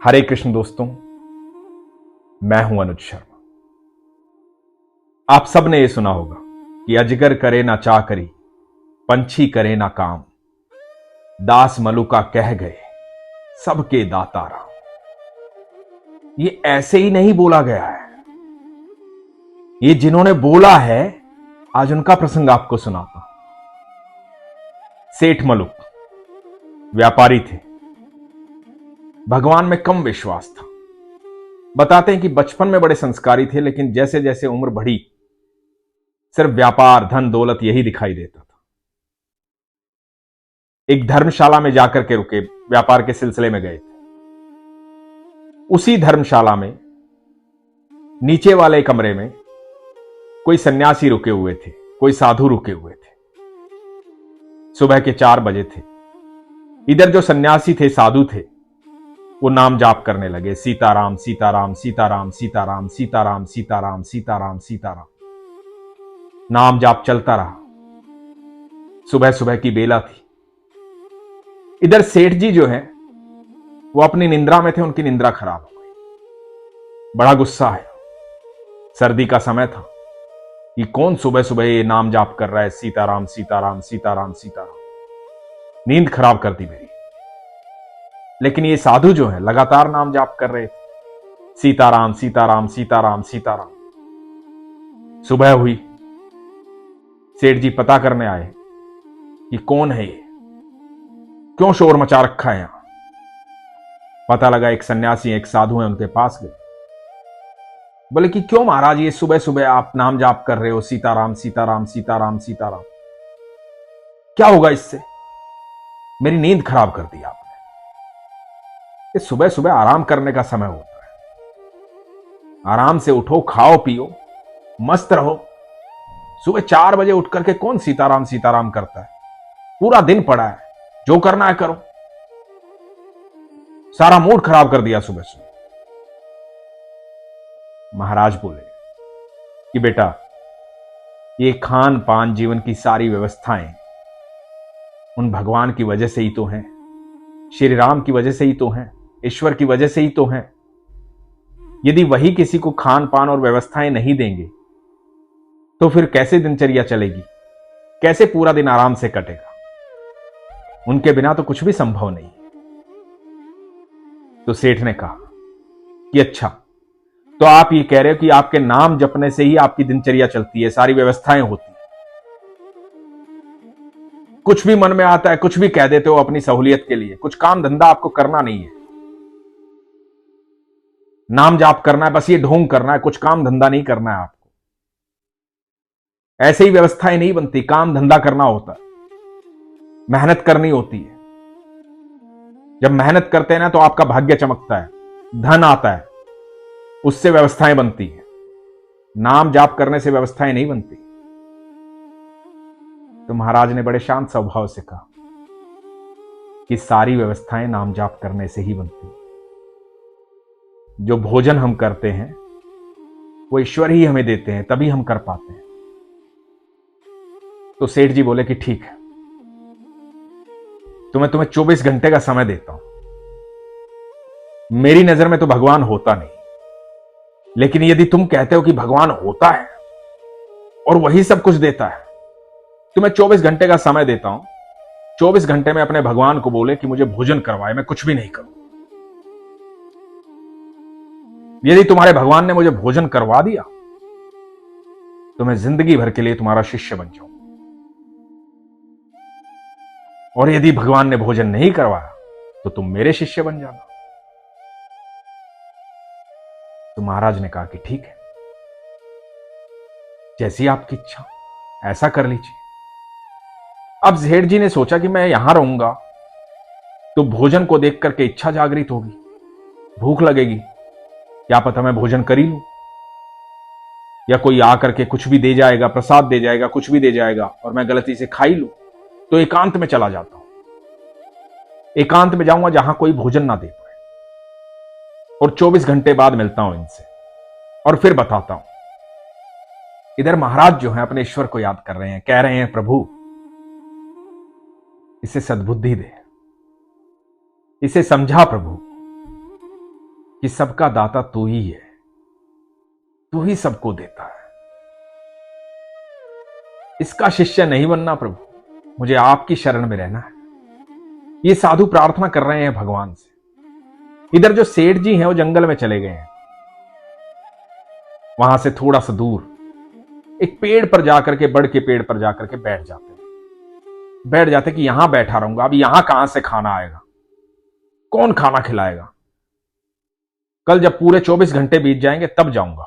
हरे कृष्ण दोस्तों, मैं हूं अनुज शर्मा। आप सब ने यह सुना होगा कि अजगर करे ना चाकरी, पंछी करे ना काम, दास मलुका कह गए सबके दाता राम। ये ऐसे ही नहीं बोला गया है, ये जिन्होंने बोला है आज उनका प्रसंग आपको सुनाता हूं। सेठ मलुक व्यापारी थे, भगवान में कम विश्वास था। बताते हैं कि बचपन में बड़े संस्कारी थे, लेकिन जैसे जैसे उम्र बढ़ी सिर्फ व्यापार, धन, दौलत यही दिखाई देता था। एक धर्मशाला में जाकर के रुके, व्यापार के सिलसिले में गए थे। उसी धर्मशाला में नीचे वाले कमरे में कोई सन्यासी रुके हुए थे, कोई साधु रुके हुए थे। सुबह के 4 बजे थे। इधर जो सन्यासी थे, साधु थे, वो नाम जाप करने लगे, सीताराम सीताराम सीताराम सीताराम सीताराम सीताराम सीताराम सीताराम। नाम जाप चलता रहा। सुबह सुबह की बेला थी। इधर सेठ जी जो है वो अपनी निंद्रा में थे, उनकी निंद्रा खराब हो गई। बड़ा गुस्सा है। सर्दी का समय था कि कौन सुबह सुबह ये नाम जाप कर रहा है, सीताराम सीताराम सीताराम सीताराम। नींद खराब कर दी मेरी। लेकिन ये साधु जो है लगातार नाम जाप कर रहे थे, सीताराम सीताराम सीताराम सीताराम। सुबह हुई। सेठ जी पता करने आए कि कौन है ये, क्यों शोर मचा रखा है यहां। पता लगा एक सन्यासी, एक साधु है, उनके पास गए। बोले कि क्यों महाराज ये सुबह सुबह आप नाम जाप कर रहे हो, सीताराम सीताराम सीताराम सीताराम, क्या होगा इससे? मेरी नींद खराब कर दी आपने। ये सुबह सुबह आराम करने का समय होता है। आराम से उठो, खाओ पियो, मस्त रहो। सुबह 4 बजे उठ करके कौन सीताराम सीताराम करता है? पूरा दिन पड़ा है, जो करना है करो। सारा मूड खराब कर दिया सुबह सुबह। महाराज बोले कि बेटा, ये खान पान, जीवन की सारी व्यवस्थाएं उन भगवान की वजह से ही तो हैं, श्री राम की वजह से ही तो हैं, ईश्वर की वजह से ही तो हैं। यदि वही किसी को खान पान और व्यवस्थाएं नहीं देंगे तो फिर कैसे दिनचर्या चलेगी, कैसे पूरा दिन आराम से कटेगा? उनके बिना तो कुछ भी संभव नहीं। तो सेठ ने कहा कि अच्छा, तो आप ये कह रहे हो कि आपके नाम जपने से ही आपकी दिनचर्या चलती है, सारी व्यवस्थाएं होती है। कुछ भी मन में आता है कुछ भी कह देते हो अपनी सहूलियत के लिए। कुछ काम धंधा आपको करना नहीं है, नाम जाप करना है, बस ये ढोंग करना है, कुछ काम धंधा नहीं करना है आपको। ऐसे ही व्यवस्थाएं नहीं बनती, काम धंधा करना होता है, मेहनत करनी होती है। जब मेहनत करते हैं ना तो आपका भाग्य चमकता है, धन आता है, उससे व्यवस्थाएं बनती है। नाम जाप करने से व्यवस्थाएं नहीं बनती। तो महाराज ने बड़े शांत स्वभाव से कहा कि सारी व्यवस्थाएं नाम जाप करने से ही बनती है। जो भोजन हम करते हैं वो ईश्वर ही हमें देते हैं, तभी हम कर पाते हैं। तो सेठ जी बोले कि ठीक है, तो मैं तुम्हें 24 घंटे का समय देता हूं। मेरी नजर में तो भगवान होता नहीं, लेकिन यदि तुम कहते हो कि भगवान होता है और वही सब कुछ देता है, तो मैं 24 घंटे का समय देता हूं। 24 घंटे में अपने भगवान को बोले कि मुझे भोजन करवाए, मैं कुछ भी नहीं करूं। यदि तुम्हारे भगवान ने मुझे भोजन करवा दिया तो मैं जिंदगी भर के लिए तुम्हारा शिष्य बन जाऊं, और यदि भगवान ने भोजन नहीं करवाया तो तुम मेरे शिष्य बन जाना। तो महाराज ने कहा कि ठीक है, जैसी आपकी इच्छा ऐसा कर लीजिए। अब सेठ जी ने सोचा कि मैं यहां रहूंगा तो भोजन को देख करके इच्छा जागृत होगी, भूख लगेगी, क्या पता मैं भोजन कर ही लूं, या कोई आकर के कुछ भी दे जाएगा, प्रसाद दे जाएगा, कुछ भी दे जाएगा और मैं गलती से खा ही लूं। तो एकांत में चला जाता हूं, एकांत में जाऊंगा जहां कोई भोजन ना दे पाए, और 24 घंटे बाद मिलता हूं इनसे और फिर बताता हूं। इधर महाराज जो है अपने ईश्वर को याद कर रहे हैं, कह रहे हैं प्रभु इसे सद्बुद्धि दे, इसे समझा प्रभु, कि सबका दाता तू ही है, तू ही सबको देता है। इसका शिष्य नहीं बनना प्रभु, मुझे आपकी शरण में रहना है। ये साधु प्रार्थना कर रहे हैं भगवान से। इधर जो सेठ जी हैं वो जंगल में चले गए हैं। वहां से थोड़ा सा दूर एक पेड़ पर जाकर के, बड़ के पेड़ पर जाकर के बैठ जाते कि यहां बैठा रहूंगा। अब यहां कहां से खाना आएगा, कौन खाना खिलाएगा? कल जब पूरे 24 घंटे बीत जाएंगे तब जाऊंगा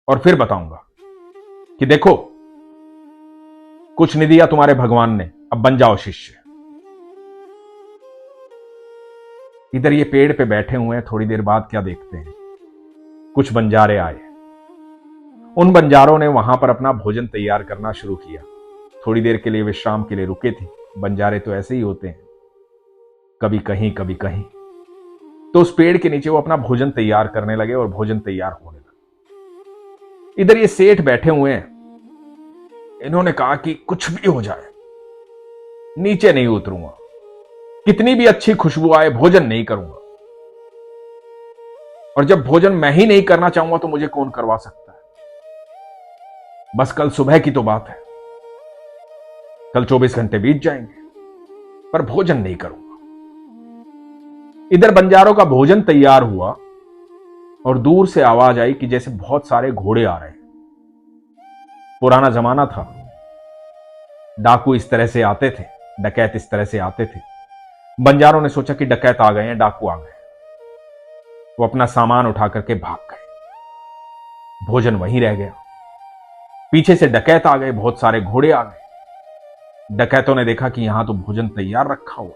और फिर बताऊंगा कि देखो कुछ नहीं दिया तुम्हारे भगवान ने, अब बन जाओ शिष्य। इधर ये पेड़ पे बैठे हुए हैं। थोड़ी देर बाद क्या देखते हैं, कुछ बंजारे आए। उन बंजारों ने वहां पर अपना भोजन तैयार करना शुरू किया। थोड़ी देर के लिए विश्राम के लिए रुके थे। बंजारे तो ऐसे ही होते हैं, कभी कहीं कभी कहीं। तो उस पेड़ के नीचे वो अपना भोजन तैयार करने लगे और भोजन तैयार होने लगा। इधर ये सेठ बैठे हुए हैं। इन्होंने कहा कि कुछ भी हो जाए नीचे नहीं उतरूंगा, कितनी भी अच्छी खुशबू आए भोजन नहीं करूंगा। और जब भोजन मैं ही नहीं करना चाहूंगा तो मुझे कौन करवा सकता है? बस कल सुबह की तो बात है, कल 24 घंटे बीत जाएंगे, पर भोजन नहीं करूंगा। इधर बंजारों का भोजन तैयार हुआ और दूर से आवाज आई कि जैसे बहुत सारे घोड़े आ रहे हैं। पुराना जमाना था, डाकू इस तरह से आते थे, डकैत इस तरह से आते थे। बंजारों ने सोचा कि डकैत आ गए हैं, डाकू आ गए। वो अपना सामान उठा करके भाग गए। भोजन वहीं रह गया। पीछे से डकैत आ गए, बहुत सारे घोड़े आ गए। डकैतों ने देखा कि यहां तो भोजन तैयार रखा हुआ।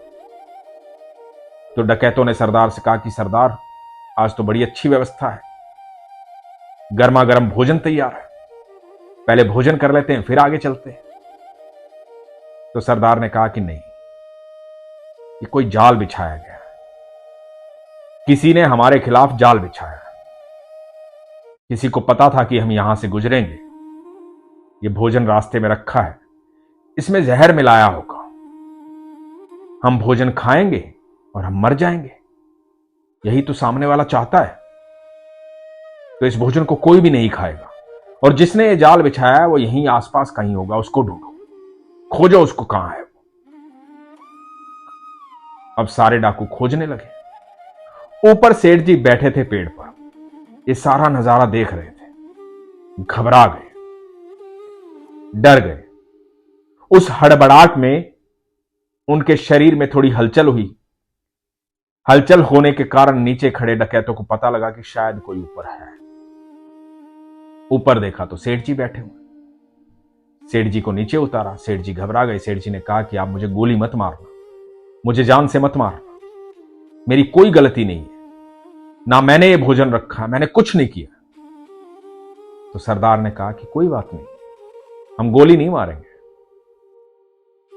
तो डकैतों ने सरदार से कहा कि सरदार, आज तो बड़ी अच्छी व्यवस्था है, गर्मा गर्म भोजन तैयार है, पहले भोजन कर लेते हैं फिर आगे चलते हैं। तो सरदार ने कहा कि नहीं, ये कोई जाल बिछाया गया है, किसी ने हमारे खिलाफ जाल बिछाया है। किसी को पता था कि हम यहां से गुजरेंगे, ये भोजन रास्ते में रखा है, इसमें जहर मिलाया होगा। हम भोजन खाएंगे और हम मर जाएंगे, यही तो सामने वाला चाहता है। तो इस भोजन को कोई भी नहीं खाएगा, और जिसने ये जाल बिछाया है वो यहीं आसपास कहीं होगा, उसको ढूंढो, खोजो उसको, कहां है वो। अब सारे डाकू खोजने लगे। ऊपर सेठ जी बैठे थे पेड़ पर, ये सारा नजारा देख रहे थे। घबरा गए, डर गए। उस हड़बड़ाहट में उनके शरीर में थोड़ी हलचल हुई। हलचल होने के कारण नीचे खड़े डकैतों को पता लगा कि शायद कोई ऊपर है। ऊपर देखा तो सेठ जी बैठे हुए। सेठ जी को नीचे उतारा। सेठ जी घबरा गए। सेठ जी ने कहा कि आप मुझे गोली मत मारना, मुझे जान से मत मारना, मेरी कोई गलती नहीं है, ना मैंने ये भोजन रखा, मैंने कुछ नहीं किया। तो सरदार ने कहा कि कोई बात नहीं, हम गोली नहीं मारेंगे,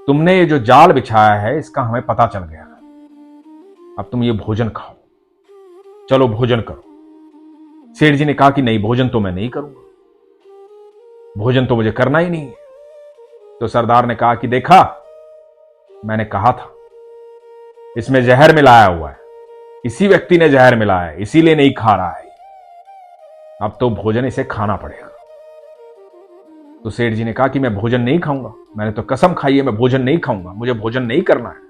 तुमने ये जो जाल बिछाया है इसका हमें पता चल गया, अब तुम ये भोजन खाओ, चलो भोजन करो। सेठ जी ने कहा कि नहीं, भोजन तो मैं नहीं करूंगा, भोजन तो मुझे करना ही नहीं है। तो सरदार ने कहा कि देखा, मैंने कहा था इसमें जहर मिलाया हुआ है, इसी व्यक्ति ने जहर मिलाया है, इसीलिए नहीं खा रहा है, अब तो भोजन इसे खाना पड़ेगा। तो सेठ जी ने कहा कि मैं भोजन नहीं खाऊंगा, मैंने तो कसम खाई है मैं भोजन नहीं खाऊंगा, मुझे भोजन नहीं करना है।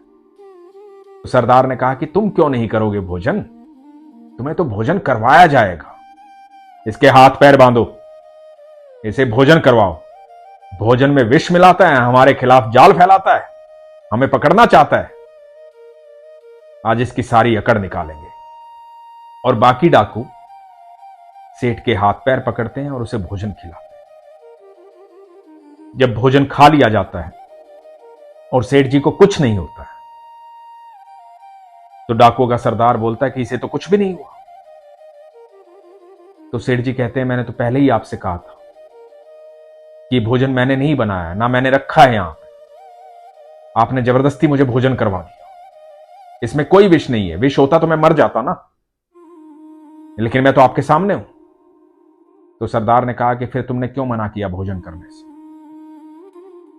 तो सरदार ने कहा कि तुम क्यों नहीं करोगे भोजन, तुम्हें तो भोजन करवाया जाएगा, इसके हाथ पैर बांधो, इसे भोजन करवाओ। भोजन में विष मिलाता है, हमारे खिलाफ जाल फैलाता है, हमें पकड़ना चाहता है, आज इसकी सारी अकड़ निकालेंगे। और बाकी डाकू सेठ के हाथ पैर पकड़ते हैं और उसे भोजन खिलाते हैं। जब भोजन खा लिया जाता है और सेठ जी को कुछ नहीं होता है, तो डाकुओं का सरदार बोलता है कि इसे तो कुछ भी नहीं हुआ। तो सेठ जी कहते हैं मैंने तो पहले ही आपसे कहा था कि भोजन मैंने नहीं बनाया, ना मैंने रखा है यहां पे, आपने जबरदस्ती मुझे भोजन करवा दिया, इसमें कोई विष नहीं है, विष होता तो मैं मर जाता ना, लेकिन मैं तो आपके सामने हूं। तो सरदार ने कहा कि फिर तुमने क्यों मना किया भोजन करने से,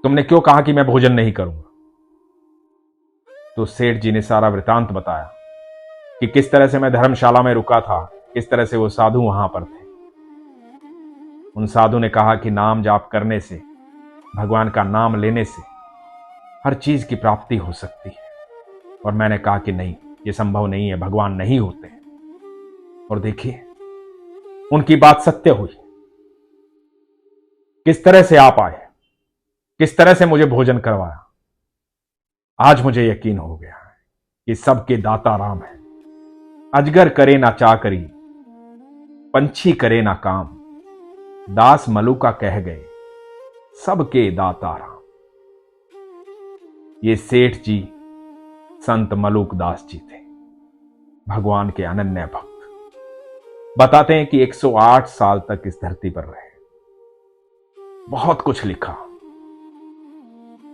तुमने क्यों कहा कि मैं भोजन नहीं करूंगा। तो सेठ जी ने सारा वृतांत बताया कि किस तरह से मैं धर्मशाला में रुका था, किस तरह से वो साधु वहां पर थे। उन साधु ने कहा कि नाम जाप करने से, भगवान का नाम लेने से हर चीज की प्राप्ति हो सकती है। और मैंने कहा कि नहीं, ये संभव नहीं है, भगवान नहीं होते। और देखिए, उनकी बात सत्य हुई। किस तरह से आप आए, किस तरह से मुझे भोजन करवाया। आज मुझे यकीन हो गया है कि सबके दाता राम है। अजगर करे ना चाकरी, पंछी करे ना काम, दास मलुका कह गए सबके दाता राम। ये सेठ जी संत मलुक दास जी थे, भगवान के अनन्य भक्त। बताते हैं कि 108 साल तक इस धरती पर रहे, बहुत कुछ लिखा,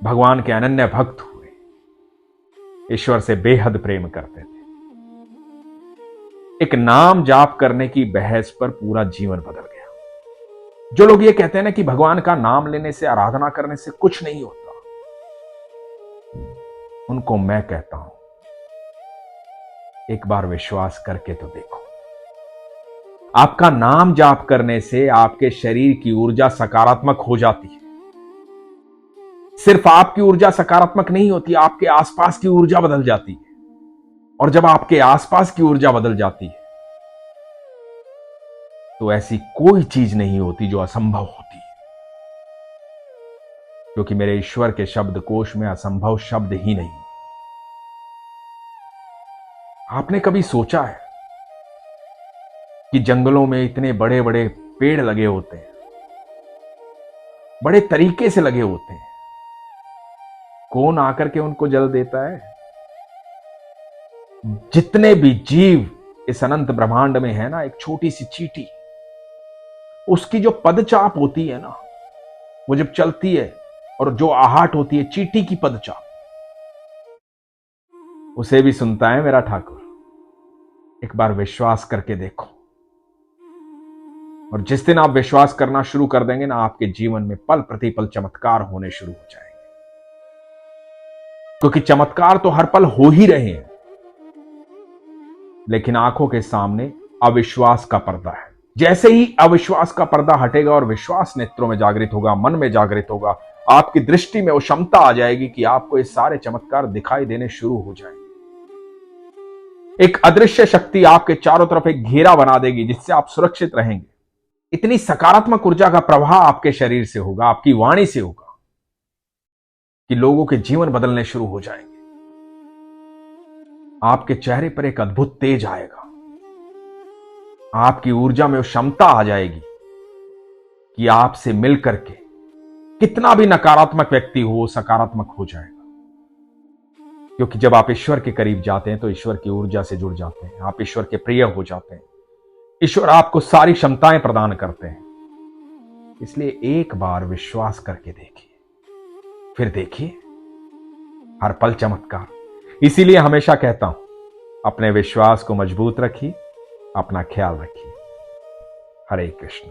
भगवान के अनन्य भक्त हुए, ईश्वर से बेहद प्रेम करते थे। एक नाम जाप करने की बहस पर पूरा जीवन बदल गया। जो लोग ये कहते हैं ना कि भगवान का नाम लेने से, आराधना करने से कुछ नहीं होता, उनको मैं कहता हूं, एक बार विश्वास करके तो देखो। आपका नाम जाप करने से आपके शरीर की ऊर्जा सकारात्मक हो जाती है। सिर्फ आपकी ऊर्जा सकारात्मक नहीं होती, आपके आसपास की ऊर्जा बदल जाती है। और जब आपके आसपास की ऊर्जा बदल जाती है तो ऐसी कोई चीज नहीं होती जो असंभव होती है। क्योंकि मेरे ईश्वर के शब्दकोश में असंभव शब्द ही नहीं। आपने कभी सोचा है कि जंगलों में इतने बड़े बड़े पेड़ लगे होते हैं, बड़े तरीके से लगे होते हैं, कौन आकर के उनको जल देता है? जितने भी जीव इस अनंत ब्रह्मांड में है ना, एक छोटी सी चींटी, उसकी जो पदचाप होती है ना, वो जब चलती है और जो आहट होती है चींटी की पदचाप, उसे भी सुनता है मेरा ठाकुर। एक बार विश्वास करके देखो। और जिस दिन आप विश्वास करना शुरू कर देंगे ना, आपके जीवन में पल प्रतिपल चमत्कार होने शुरू हो जाएंगे। क्योंकि चमत्कार तो हर पल हो ही रहे हैं, लेकिन आंखों के सामने अविश्वास का पर्दा है। जैसे ही अविश्वास का पर्दा हटेगा और विश्वास नेत्रों में जागृत होगा, मन में जागृत होगा, आपकी दृष्टि में वो क्षमता आ जाएगी कि आपको ये सारे चमत्कार दिखाई देने शुरू हो जाएंगे। एक अदृश्य शक्ति आपके चारों तरफ एक घेरा बना देगी, जिससे आप सुरक्षित रहेंगे। इतनी सकारात्मक ऊर्जा का प्रवाह आपके शरीर से होगा, आपकी वाणी से होगा, कि लोगों के जीवन बदलने शुरू हो जाएंगे। आपके चेहरे पर एक अद्भुत तेज आएगा, आपकी ऊर्जा में वो क्षमता आ जाएगी कि आपसे मिलकर के कितना भी नकारात्मक व्यक्ति हो, वो सकारात्मक हो जाएगा। क्योंकि जब आप ईश्वर के करीब जाते हैं तो ईश्वर की ऊर्जा से जुड़ जाते हैं, आप ईश्वर के प्रिय हो जाते हैं। ईश्वर आपको सारी क्षमताएं प्रदान करते हैं। इसलिए एक बार विश्वास करके देखिए, फिर देखिए हर पल चमत्कार। इसीलिए हमेशा कहता हूं, अपने विश्वास को मजबूत रखिए, अपना ख्याल रखिए। हरे कृष्ण।